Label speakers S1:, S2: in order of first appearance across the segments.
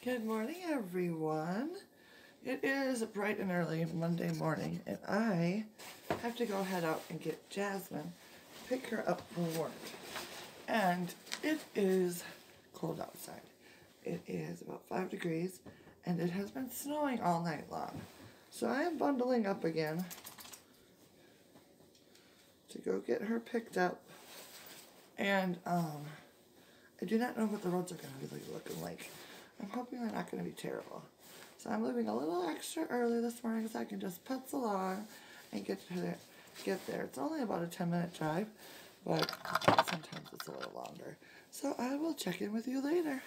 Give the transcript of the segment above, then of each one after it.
S1: Good morning, everyone. It is bright and early Monday morning, and I have to go head out and get Jasmine, pick her up for work. And it is cold outside. It is about 5 degrees, and it has been snowing all night long. So I am bundling up again to go get her picked up. And I do not know what the roads are going to be looking like. I'm hoping they're not going to be terrible. So I'm leaving a little extra early this morning so I can just putz along and get there. It's only about a 10-minute drive, but sometimes it's a little longer. So I will check in with you later.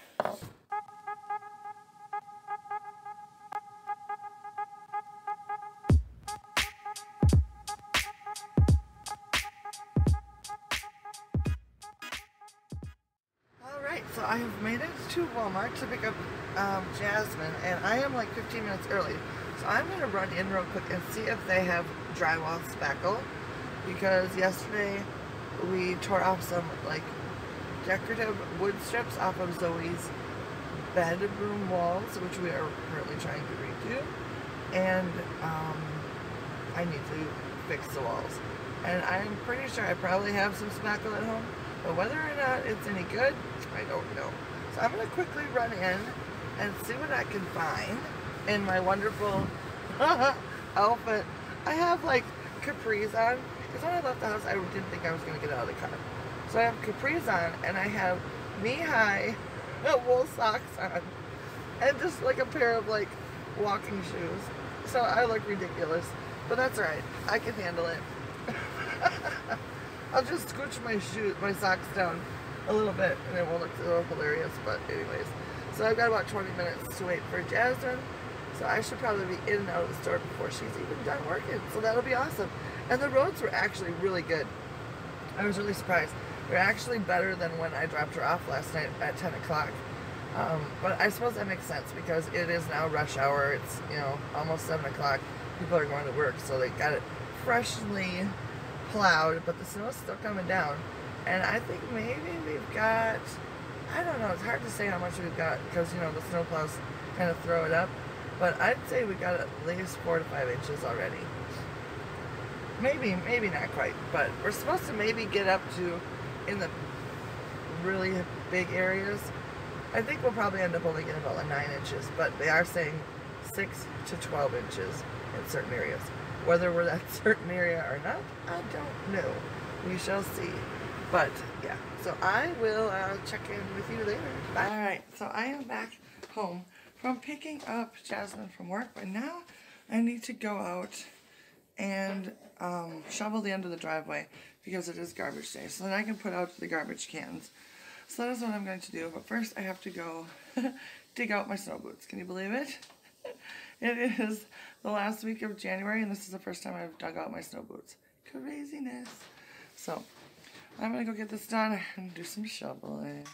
S1: Alright, so I have made it to Walmart to pick up Jasmine, and I am like 15 minutes early. So I'm going to run in real quick and see if they have drywall spackle, because yesterday we tore off some like decorative wood strips off of Zoe's bedroom walls, which we are currently trying to redo, and I need to fix the walls. And I'm pretty sure I probably have some spackle at home, but whether or not it's any good, I don't know. So I'm going to quickly run in and see what I can find in my wonderful outfit. I have like capris on, because when I left the house I didn't think I was going to get out of the car. So I have capris on, and I have knee-high wool socks on, and just like a pair of like walking shoes. So I look ridiculous, but that's alright. I can handle it. I'll just scooch my socks down a little bit and it won't look so hilarious, but anyways. So I've got about 20 minutes to wait for Jasmine, so I should probably be in and out of the store before she's even done working, so that'll be awesome. And the roads were actually really good. I was really surprised. They're actually better than when I dropped her off last night at 10 o'clock. But I suppose that makes sense because it is now rush hour. It's, you know, almost 7 o'clock. People are going to work, so they got it freshly plowed, but the snow is still coming down. And I think maybe we've got, I don't know, it's hard to say how much we've got because, you know, the snow plows kind of throw it up. But I'd say we got at least 4 to 5 inches already. Maybe not quite, but we're supposed to maybe get up to, in the really big areas, I think we'll probably end up only getting about like 9 inches, but they are saying 6 to 12 inches in certain areas. Whether we're that certain area or not, I don't know. We shall see. But yeah, so I will check in with you later. Bye. Alright, so I am back home from picking up Jasmine from work, but now I need to go out and shovel the end of the driveway because it is garbage day, so then I can put out the garbage cans. So that is what I'm going to do, but first I have to go dig out my snow boots. Can you believe it? It is the last week of January, and this is the first time I've dug out my snow boots. Craziness. So I'm going to go get this done and do some shoveling.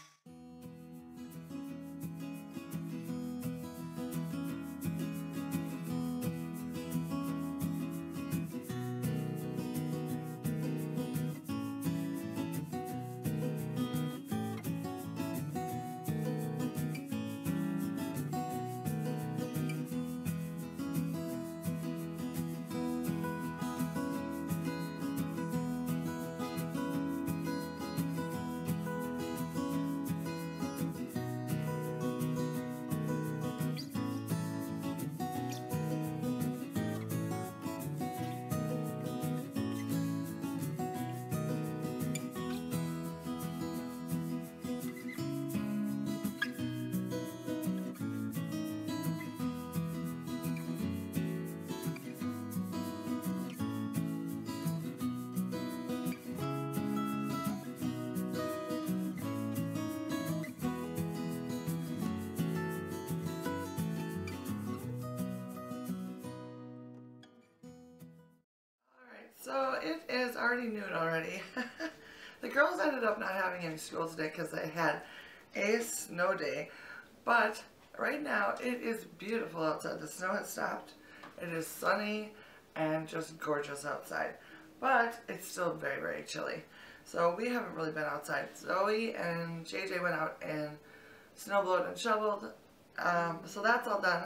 S1: So it is already noon already. The girls ended up not having any school today because they had a snow day. But right now it is beautiful outside. The snow has stopped. It is sunny and just gorgeous outside. But it's still very, very chilly. So we haven't really been outside. Zoe and JJ went out and snowblowed and shoveled. So that's all done.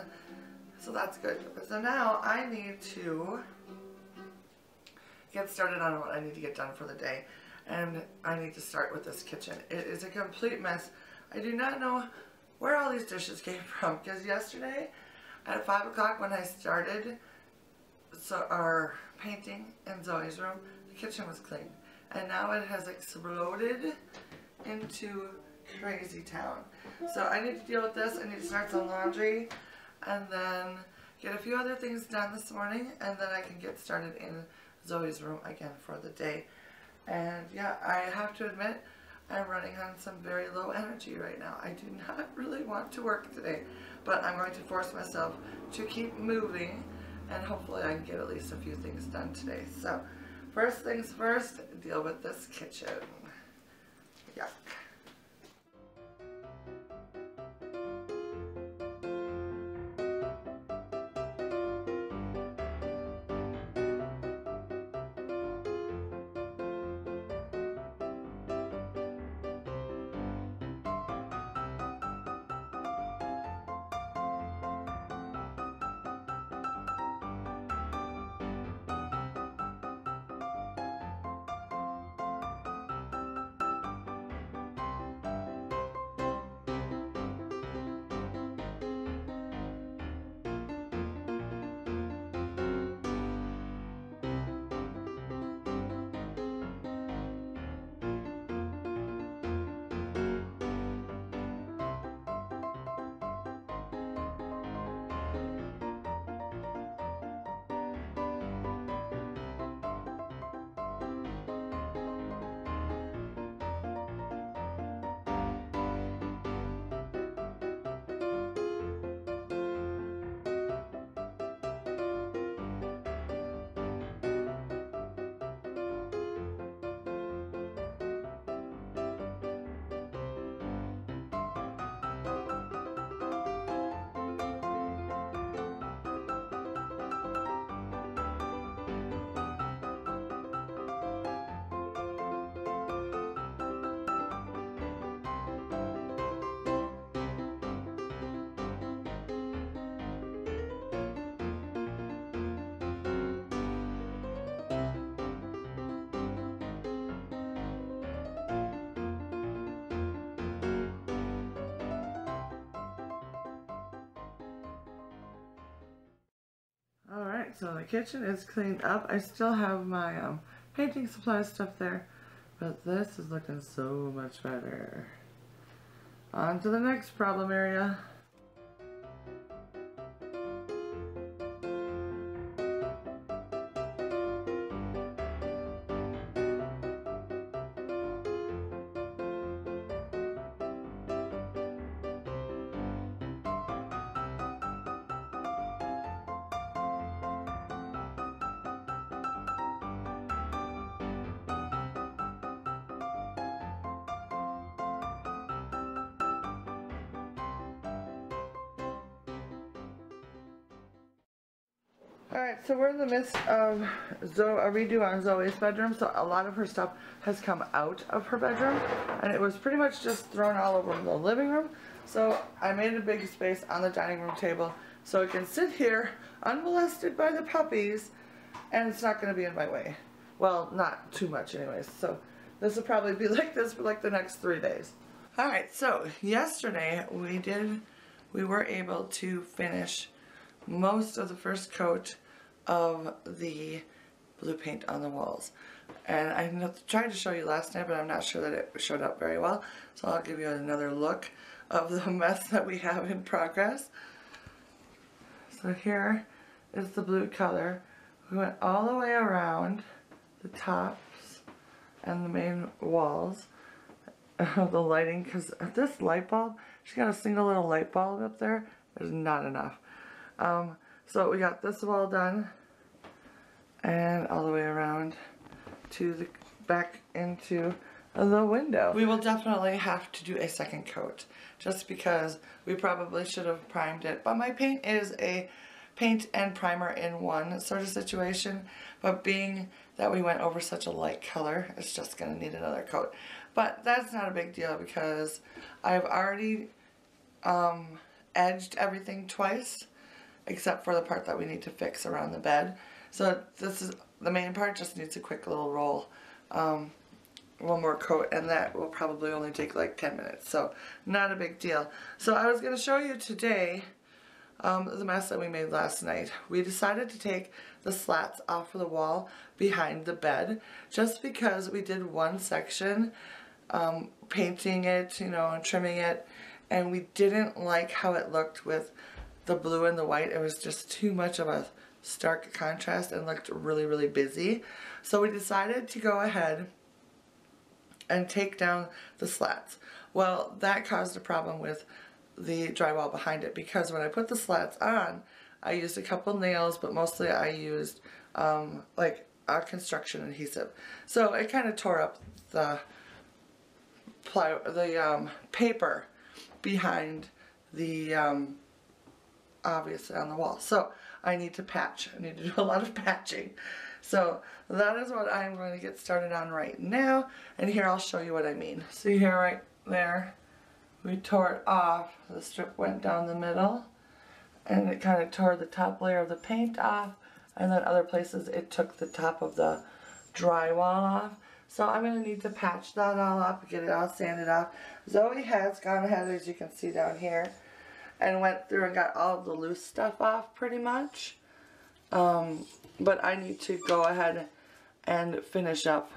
S1: So that's good. So now I need to get started on what I need to get done for the day. And I need to start with this kitchen. It is a complete mess. I do not know where all these dishes came from, because yesterday at 5 o'clock when I started our painting in Zoe's room, the kitchen was clean. And now it has exploded into crazy town. So I need to deal with this. I need to start some laundry and then get a few other things done this morning, and then I can get started in Zoe's room again for the day. And yeah, I have to admit, I'm running on some very low energy right now. I do not really want to work today, but I'm going to force myself to keep moving, and hopefully I can get at least a few things done today. So first things first, deal with this kitchen. Yuck. Alright, so the kitchen is cleaned up. I still have my painting supply stuff there, but this is looking so much better. On to the next problem area. Alright, so we're in the midst of a redo on Zoe's bedroom, so a lot of her stuff has come out of her bedroom, and it was pretty much just thrown all over the living room. So I made a big space on the dining room table so it can sit here unmolested by the puppies, and it's not going to be in my way. Well, not too much anyways, so this will probably be like this for like the next 3 days. Alright, so yesterday we were able to finish most of the first coat of the blue paint on the walls. And I tried to show you last night, but I'm not sure that it showed up very well. So I'll give you another look of the mess that we have in progress. So here is the blue color. We went all the way around the tops and the main walls of the lighting, because this light bulb, she's got a single little light bulb up there. There's not enough. So we got this wall done, and all the way around to the back into the window. We will definitely have to do a second coat, just because we probably should have primed it. But my paint is a paint and primer in one sort of situation, but being that we went over such a light color, it's just going to need another coat. But that's not a big deal, because I've already edged everything twice, except for the part that we need to fix around the bed. So this is the main part, just needs a quick little roll. One more coat, and that will probably only take like 10 minutes, so not a big deal. So I was going to show you today the mess that we made last night. We decided to take the slats off of the wall behind the bed, just because we did one section, painting it, you know, and trimming it, and we didn't like how it looked with the blue and the white. It was just too much of a stark contrast and looked really, really busy. So we decided to go ahead and take down the slats. Well, that caused a problem with the drywall behind it, because when I put the slats on, I used a couple nails, but mostly I used like a construction adhesive. So it kind of tore up the paper behind the obviously on the wall. So I need to patch. I need to do a lot of patching. So that is what I'm going to get started on right now. And here I'll show you what I mean. See here right there, we tore it off. The strip went down the middle, and it kind of tore the top layer of the paint off, and then other places it took the top of the drywall off. So I'm going to need to patch that all up, get it all sanded off. Zoe has gone ahead, as you can see down here, and went through and got all of the loose stuff off pretty much. But I need to go ahead and finish up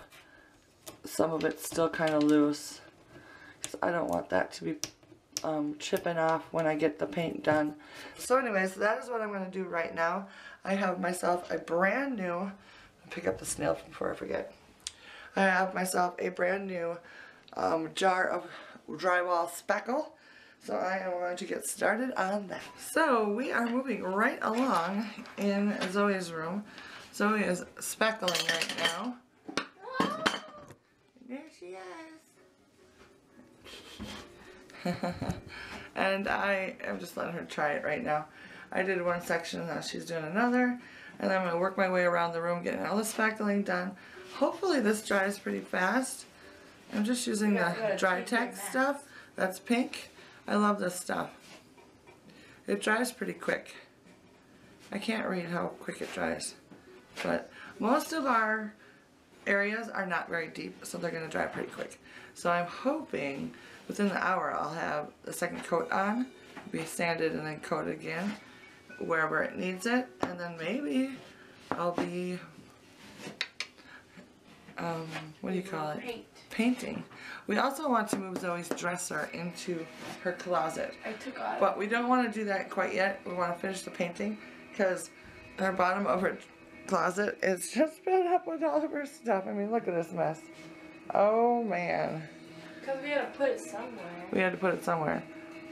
S1: some of it still kind of loose, because I don't want that to be chipping off when I get the paint done. So anyways, that is what I'm going to do right now. I have myself a brand new, pick up the snail before I forget. I have myself a brand new jar of drywall spackle. So I am going to get started on that. So we are moving right along in Zoe's room. Zoe is spackling right now. There she is. And I am just letting her try it right now. I did one section, now she's doing another. And I'm going to work my way around the room, getting all the spackling done. Hopefully this dries pretty fast. I'm just using the dry text stuff. That's pink. I love this stuff. It dries pretty quick. I can't read how quick it dries. But most of our areas are not very deep, so they're going to dry pretty quick. So I'm hoping within the hour I'll have the second coat on, be sanded and then coated again wherever it needs it, and then maybe I'll be what do you call it? Painting. We also want to move Zoe's dresser into her closet. But we don't want to do that quite yet. We want to finish the painting because her bottom of her closet is just filled up with all of her stuff. I mean, look at this mess. Oh man.
S2: Because we had to put it somewhere.
S1: We had to put it somewhere.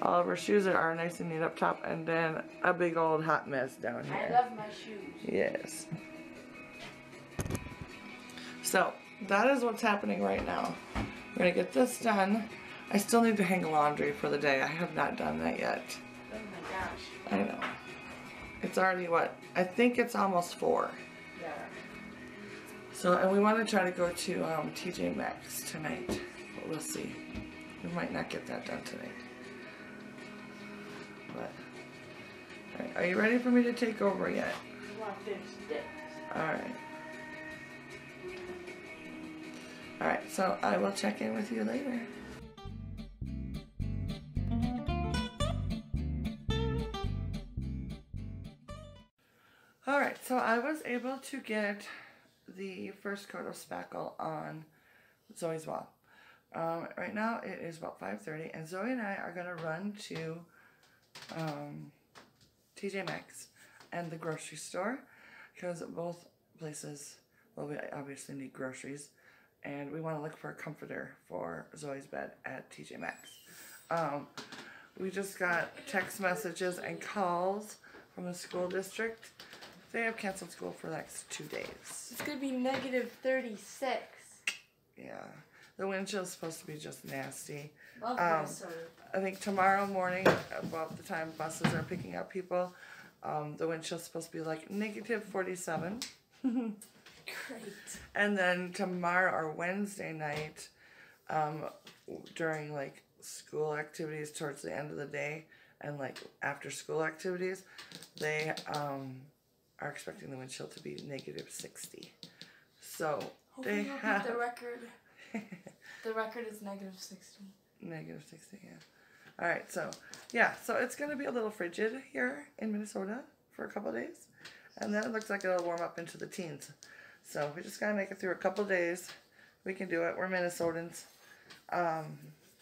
S1: All of her shoes are nice and neat up top, and then a big old hot mess down here.
S2: I love my shoes.
S1: Yes. So, that is what's happening right now. We're going to get this done. I still need to hang laundry for the day. I have not done that yet.
S2: Oh my gosh.
S1: I know. It's already what? I think it's almost 4.
S2: Yeah.
S1: So, and we want to try to go to TJ Maxx tonight. But we'll see. We might not get that done tonight. But, alright, are you ready for me to take over yet?
S2: I want to finish this.
S1: Alright. Alright, so I will check in with you later. Alright, so I was able to get the first coat of spackle on Zoe's wall. Right now it is about 5:30, and Zoe and I are going to run to TJ Maxx and the grocery store, because both places, well, we obviously need groceries, and we want to look for a comforter for Zoe's bed at TJ Maxx. We just got text messages and calls from the school district. They have canceled school for the next 2 days.
S2: It's going to be negative 36.
S1: Yeah. The wind chill is supposed to be just nasty.
S2: I
S1: think tomorrow morning, about the time buses are picking up people, the wind chill is supposed to be like negative 47.
S2: Great.
S1: And then tomorrow or Wednesday night, during like school activities towards the end of the day, and like after school activities, they are expecting the wind chill to be -60. So
S2: hopefully
S1: they
S2: we'll
S1: have
S2: beat the record. The record is -60.
S1: -60, yeah. Alright, so yeah, so it's going to be a little frigid here in Minnesota for a couple of days. And then it looks like it'll warm up into the teens. So we just got to make it through a couple of days. We can do it. We're Minnesotans.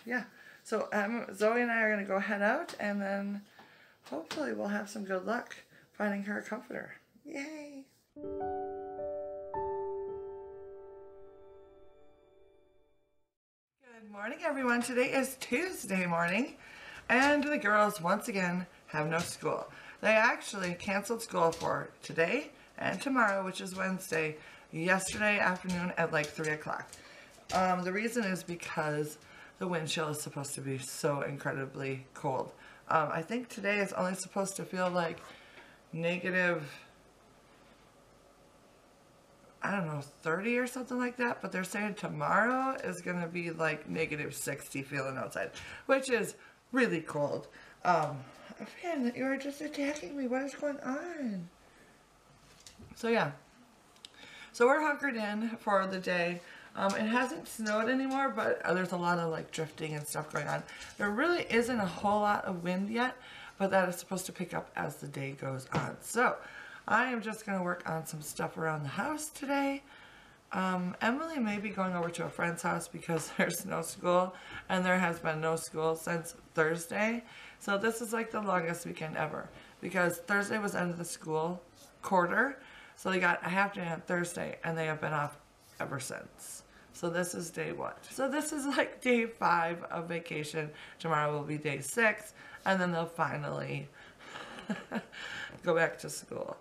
S1: Yeah. So Zoe and I are going to go head out, and then hopefully we'll have some good luck finding her a comforter. Yay! Good morning, everyone. Today is Tuesday morning, and the girls once again have no school. They actually canceled school for today and tomorrow, which is Wednesday, yesterday afternoon at like 3 o'clock. The reason is because the wind chill is supposed to be so incredibly cold. I think today is only supposed to feel like negative, I don't know, 30 or something like that, but they're saying tomorrow is going to be like -60 feeling outside, which is really cold. Man, you are just attacking me. What is going on? So yeah. So we're hunkered in for the day. It hasn't snowed anymore, but there's a lot of like drifting and stuff going on. There really isn't a whole lot of wind yet, but that is supposed to pick up as the day goes on. So I am just going to work on some stuff around the house today. Emily may be going over to a friend's house because there's no school, and there has been no school since Thursday. So this is like the longest weekend ever, because Thursday was end of the school quarter, so they got a half day on Thursday, and they have been off ever since. So this is day 1. So this is like day 5 of vacation. Tomorrow will be day 6, and then they'll finally go back to school.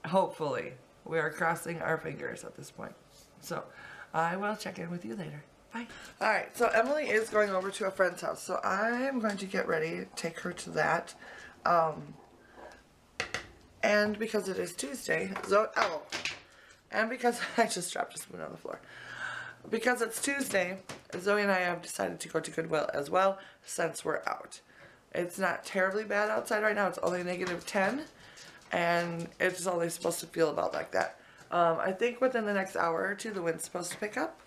S1: Hopefully. We are crossing our fingers at this point. So I will check in with you later. Bye. Alright, so Emily is going over to a friend's house. So I'm going to get ready to take her to that. And because it is Tuesday, and because I just dropped a spoon on the floor. Because it's Tuesday, Zoe and I have decided to go to Goodwill as well, since we're out. It's not terribly bad outside right now. It's only -10, and it's only supposed to feel about like that. I think within the next hour or two, the wind's supposed to pick up,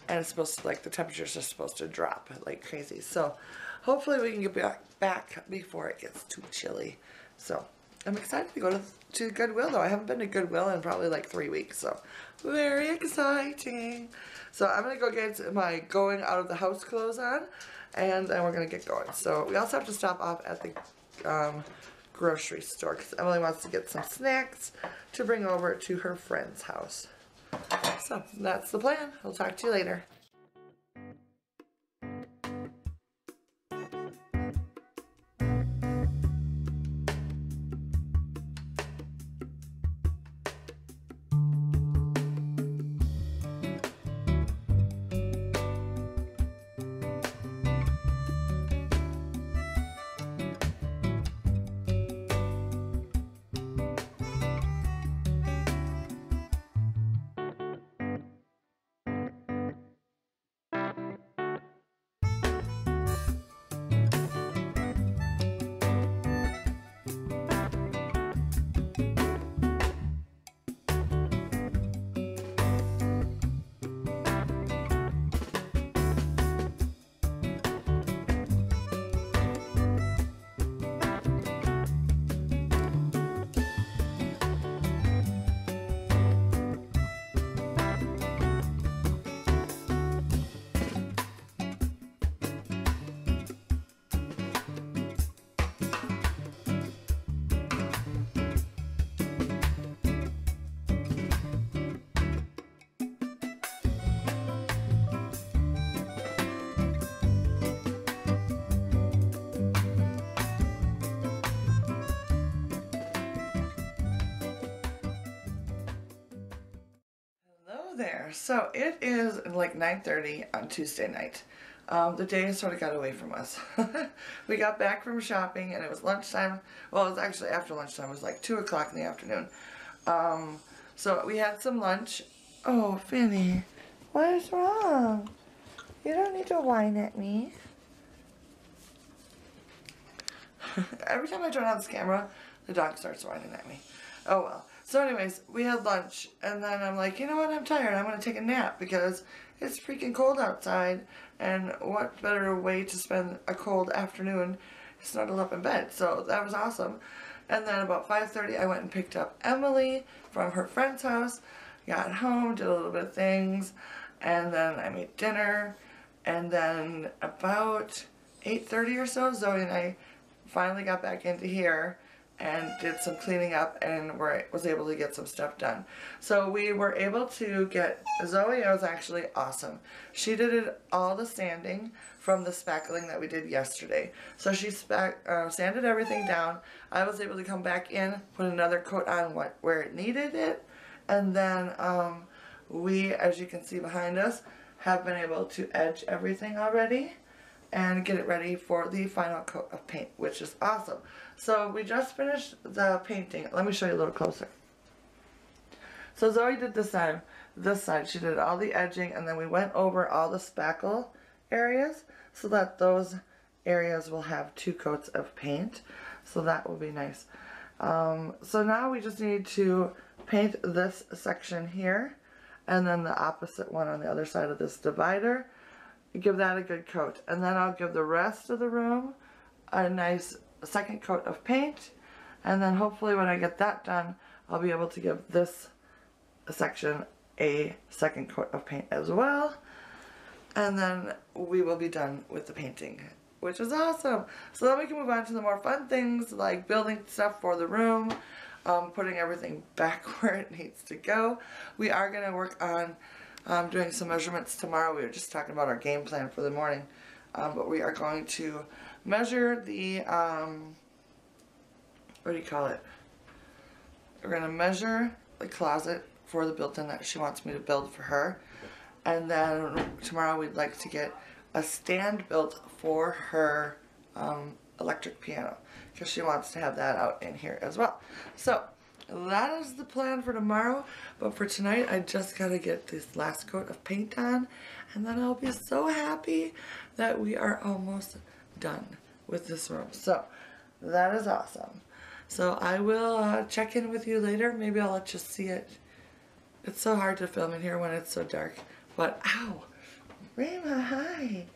S1: and it's supposed to, like, the temperatures are supposed to drop like crazy. So hopefully we can get back before it gets too chilly. So I'm excited to go to Goodwill, though. I haven't been to Goodwill in probably like 3 weeks, so very exciting. So I'm going to go get my going out of the house clothes on, and then we're going to get going. So we also have to stop off at the grocery store because Emily wants to get some snacks to bring over to her friend's house. So that's the plan. I'll talk to you later. There. So it is like 9:30 on Tuesday night. The day sort of got away from us. We got back from shopping and it was lunchtime. Well, it was actually after lunchtime. It was like 2 o'clock in the afternoon. So we had some lunch. Oh, Finny, what is wrong? You don't need to whine at me. Every time I turn on this camera, the dog starts whining at me. Oh well. So anyways, we had lunch, and then I'm like, you know what, I'm tired. I'm going to take a nap because it's freaking cold outside, and what better way to spend a cold afternoon snuggled up in bed. So that was awesome. And then about 5:30, I went and picked up Emily from her friend's house, got home, did a little bit of things, and then I made dinner, and then about 8:30 or so, Zoe and I finally got back into here and did some cleaning up and was able to get some stuff done. So we were able to get, Zoe was actually awesome. She did all the sanding from the spackling that we did yesterday. So she sanded everything down. I was able to come back in, put another coat on where it needed it, and then we, as you can see behind us, have been able to edge everything already and get it ready for the final coat of paint, which is awesome. So we just finished the painting. Let me show you a little closer. So Zoe did this side. She did all the edging, and then we went over all the spackle areas so that those areas will have 2 coats of paint. So that will be nice. So now we just need to paint this section here, and then the opposite one on the other side of this divider. Give that a good coat, and then I'll give the rest of the room a nice second coat of paint, and then hopefully when I get that done, I'll be able to give this section a second coat of paint as well, and then we will be done with the painting, which is awesome. So then we can move on to the more fun things like building stuff for the room, putting everything back where it needs to go. We are going to work on doing some measurements tomorrow. We were just talking about our game plan for the morning, but we are going to measure the, what do you call it? We're going to measure the closet for the built-in that she wants me to build for her, and then tomorrow we'd like to get a stand built for her electric piano, because she wants to have that out in here as well. So that is the plan for tomorrow, but for tonight I just gotta get this last coat of paint on, and then I'll be so happy that we are almost done with this room. So that is awesome. So I will check in with you later. Maybe I'll let you see it. It's so hard to film in here when it's so dark, but ow, Rayma, hi.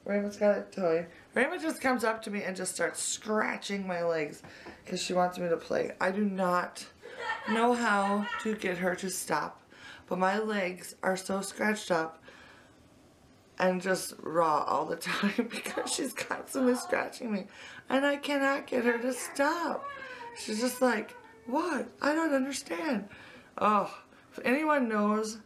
S1: Rayma's got a toy. Rayma just comes up to me and just starts scratching my legs because she wants me to play. I do not know how to get her to stop, but my legs are so scratched up and just raw all the time because she's constantly scratching me, and I cannot get her to stop. She's just like, what? I don't understand. Oh, if anyone knows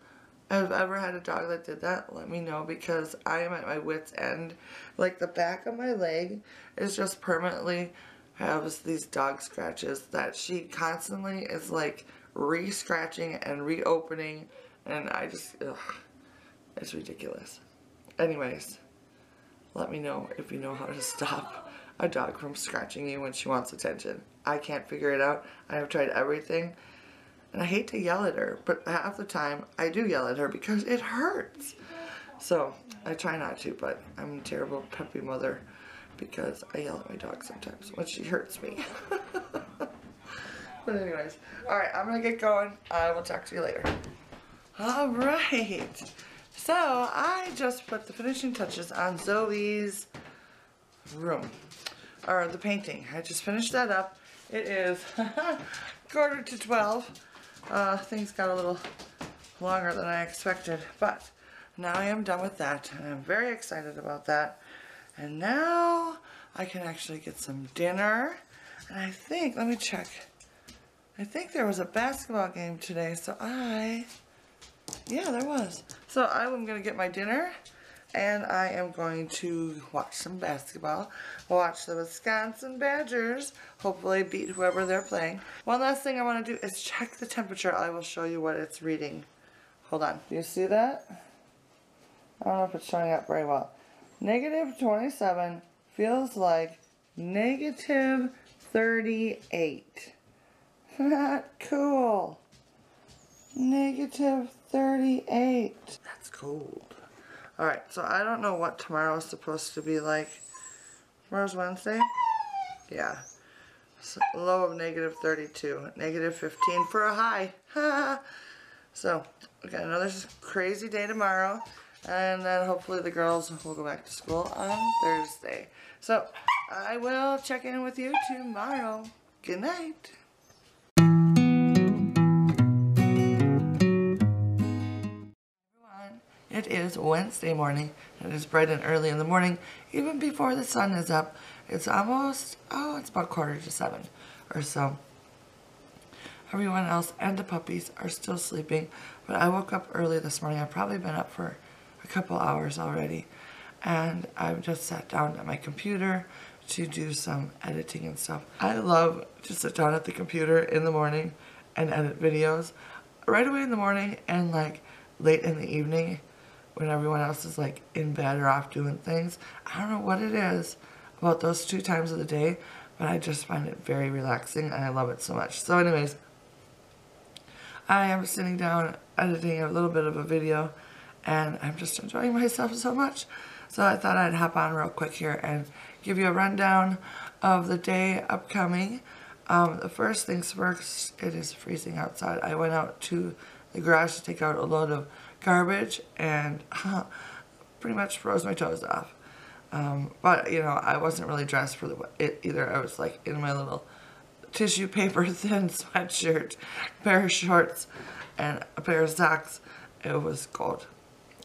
S1: I've ever had a dog that did that, let me know, because I am at my wit's end. Like, the back of my leg is just permanently has these dog scratches that she constantly is like re-scratching and reopening, and I just, ugh, it's ridiculous. Anyways, let me know if you know how to stop a dog from scratching you when she wants attention. I can't figure it out. I have tried everything. And I hate to yell at her, but half the time I do yell at her because it hurts. So I try not to, but I'm a terrible peppy mother because I yell at my dog sometimes when she hurts me. But anyways, alright, I'm going to get going. I will talk to you later. Alright, so I just put the finishing touches on Zoe's room, or the painting. I just finished that up. It is 11:45. Things got a little longer than I expected, but now I am done with that, and I'm very excited about that. And now I can actually get some dinner, and I think, let me check, I think there was a basketball game today, so yeah, there was. So I'm going to get my dinner, and I am going to watch some basketball, watch the Wisconsin Badgers hopefully beat whoever they're playing. One last thing I want to do is check the temperature. I will show you what it's reading. Hold on. Do you see that? I don't know if it's showing up very well. -27 feels like -38. Not cool. -38. That's cold. Alright, so I don't know what tomorrow is supposed to be like, Tomorrow's Wednesday? Yeah. So, low of negative 32. Negative 15 for a high. So, we got another crazy day tomorrow. And then hopefully the girls will go back to school on Thursday. So, I will check in with you tomorrow. Good night. It is Wednesday morning. It is bright and early in the morning, even before the sun is up. It's almost, it's about 6:45 or so. Everyone else and the puppies are still sleeping, but I woke up early this morning. I've probably been up for a couple hours already, and I've just sat down at my computer to do some editing and stuff. I love to sit down at the computer in the morning and edit videos right away in the morning and like late in the evening when everyone else is like in bed or off doing things. I don't know what it is about those 2 times of the day, but I just find it very relaxing and I love it so much. So anyways, I am sitting down editing a little bit of a video and I'm just enjoying myself so much. So I thought I'd hop on real quick here and give you a rundown of the day upcoming. The first things first, it is freezing outside. I went out to the garage to take out a load of garbage and pretty much froze my toes off. But, you know, I wasn't really dressed for it either. I was like in my little tissue paper thin sweatshirt, pair of shorts, and a pair of socks. It was cold.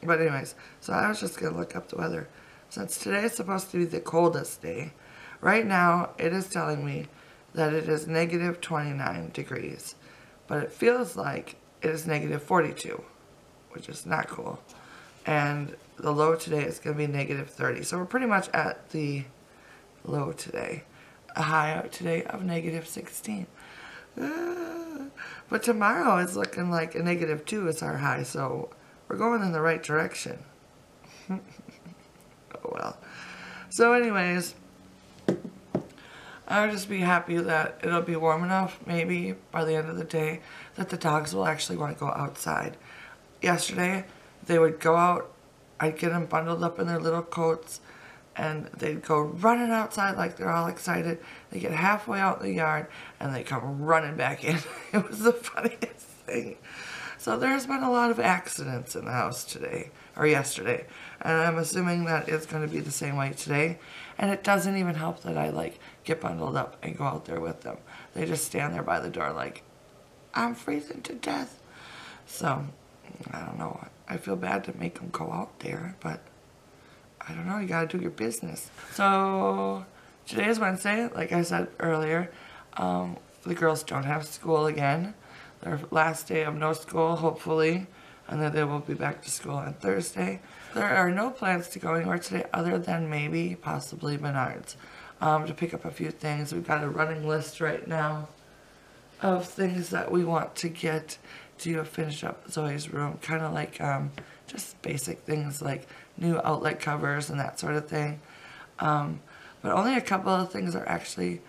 S1: But anyways, so I was just going to look up the weather. Since today is supposed to be the coldest day, right now it is telling me that it is negative 29 degrees. But it feels like it is negative 42, which is not cool. And the low today is going to be negative 30. So we're pretty much at the low today. A high out today of negative 16. But tomorrow is looking like a negative 2 is our high. So we're going in the right direction. Oh well. So anyways, I'll just be happy that it'll be warm enough, maybe by the end of the day, that the dogs will actually want to go outside. Yesterday, they would go out, I'd get them bundled up in their little coats, and they'd go running outside like they're all excited. They get halfway out in the yard, and they come running back in. It was the funniest thing. So there's been a lot of accidents in the house today, or yesterday, and I'm assuming that it's going to be the same way today. And it doesn't even help that I like get bundled up and go out there with them. They just stand there by the door like, I'm freezing to death. So, I don't know. I feel bad to make them go out there, but I don't know. You gotta do your business. So, today is Wednesday, like I said earlier. The girls don't have school again. Their last day of no school, hopefully, and then they will be back to school on Thursday. There are no plans to go anywhere today other than maybe, possibly Menards, to pick up a few things. We've got a running list right now of things that we want to get to finish up Zoe's room. Kind of like just basic things like new outlet covers and that sort of thing. But only a couple of things are actually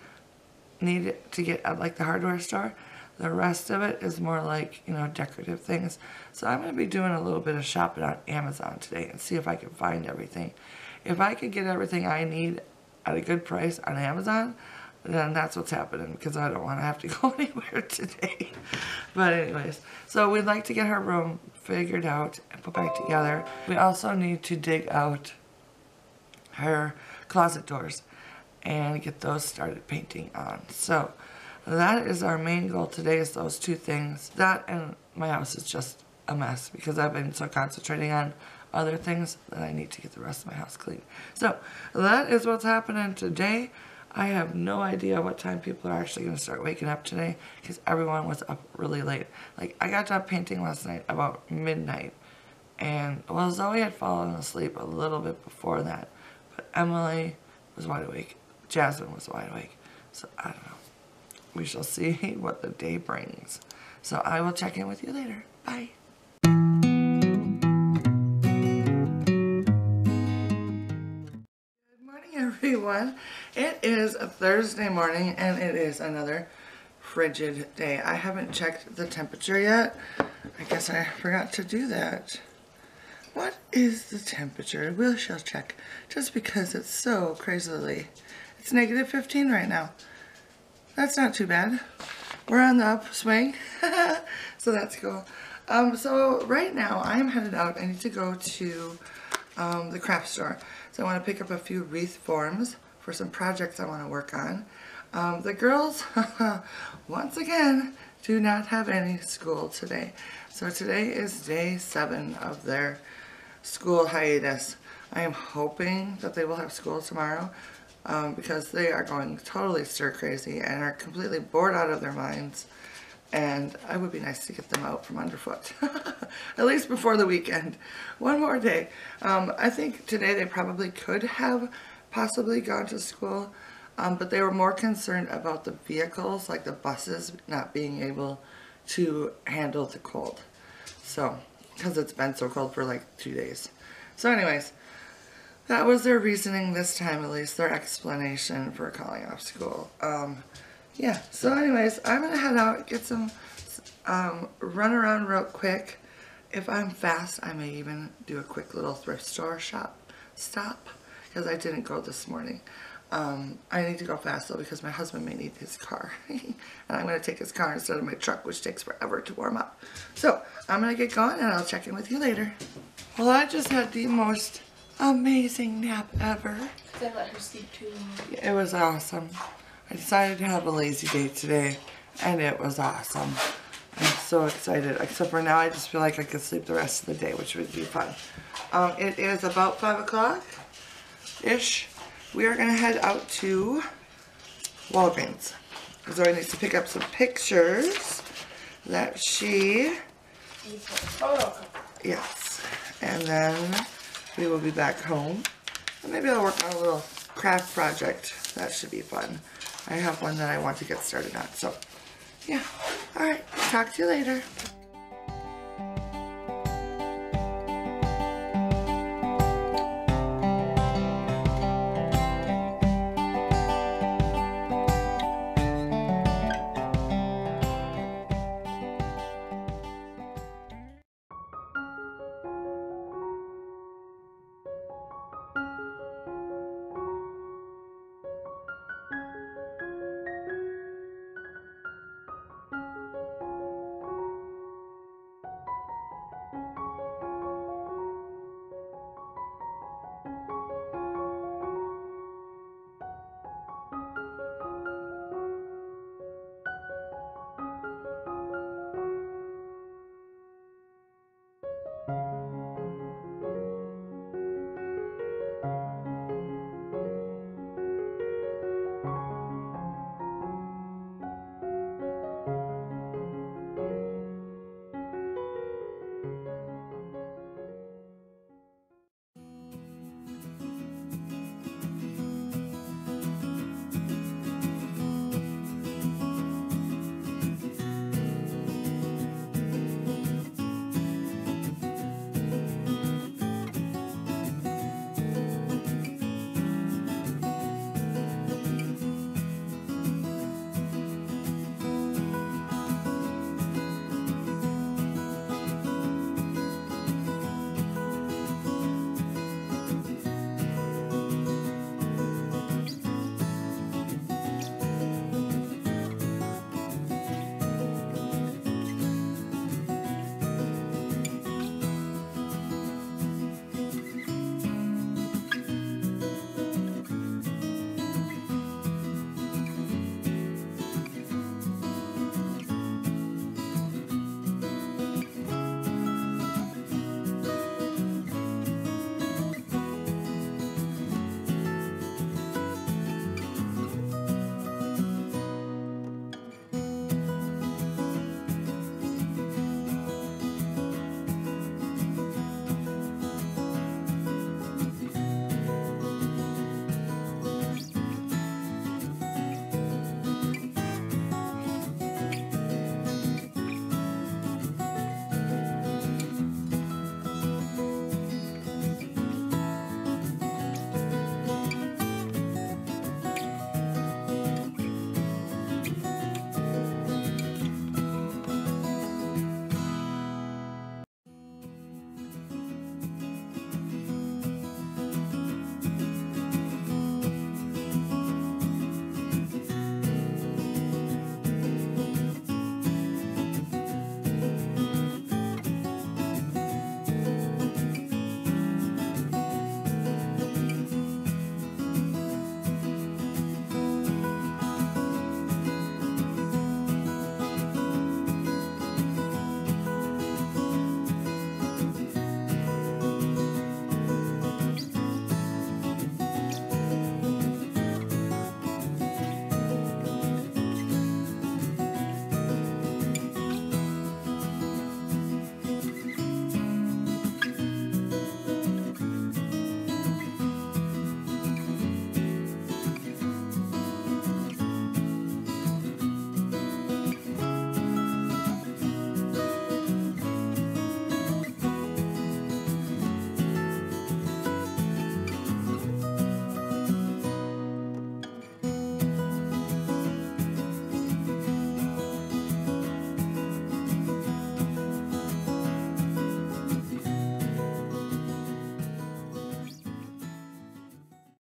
S1: needed to get at like the hardware store. The rest of it is more like, you know, decorative things. So I'm going to be doing a little bit of shopping on Amazon today and see if I can find everything. If I could get everything I need at a good price on Amazon, then that's what's happening, because I don't want to have to go anywhere today. But anyways, so we'd like to get her room figured out and put back together. We also need to dig out her closet doors and get those started painting on. So that is our main goal today, is those 2 things. That and my house is just a mess because I've been so concentrating on other things that I need to get the rest of my house clean. So that is what's happening today. I have no idea what time people are actually going to start waking up today because everyone was up really late. Like, I got done painting last night about midnight. And, well, Zoe had fallen asleep a little bit before that. But Emily was wide awake. Jasmine was wide awake. So, I don't know. We shall see what the day brings. So, I will check in with you later. Bye. Everyone, it is a Thursday morning and it is another frigid day. I haven't checked the temperature yet. I guess I forgot to do that. What is the temperature? We shall check, just because it's so crazily It's negative 15 right now. That's not too bad. We're on the upswing, so that's cool. So right now I'm headed out. I need to go to the craft store. So I want to pick up a few wreath forms for some projects I want to work on. The girls, once again, do not have any school today. So today is day 7 of their school hiatus. I am hoping that they will have school tomorrow because they are going totally stir crazy and are completely bored out of their minds. And it would be nice to get them out from underfoot, at least before the weekend. One more day. I think today they probably could have possibly gone to school, but they were more concerned about the vehicles, like the buses, not being able to handle the cold. So, because it's been so cold for like 2 days. So anyways, that was their reasoning this time, at least their explanation for calling off school. Yeah, so anyways, I'm going to head out, get some, run around real quick. If I'm fast, I may even do a quick little thrift store stop, because I didn't go this morning. I need to go fast though, because my husband may need his car. And I'm going to take his car instead of my truck, which takes forever to warm up. So, I'm going to get going and I'll check in with you later. Well, I just had the most amazing nap ever.
S2: Because I let her sleep too long.
S1: It was awesome. I decided to have a lazy day today, and it was awesome. I'm so excited, except for now I just feel like I could sleep the rest of the day, which would be fun. It is about 5 o'clock-ish. We are going to head out to Walgreens. Zoe needs to pick up some pictures that she... Yes. And then we will be back home. And maybe I'll work on a little craft project. That should be fun. I have one that I want to get started on. So, yeah. Alright. Talk to you later.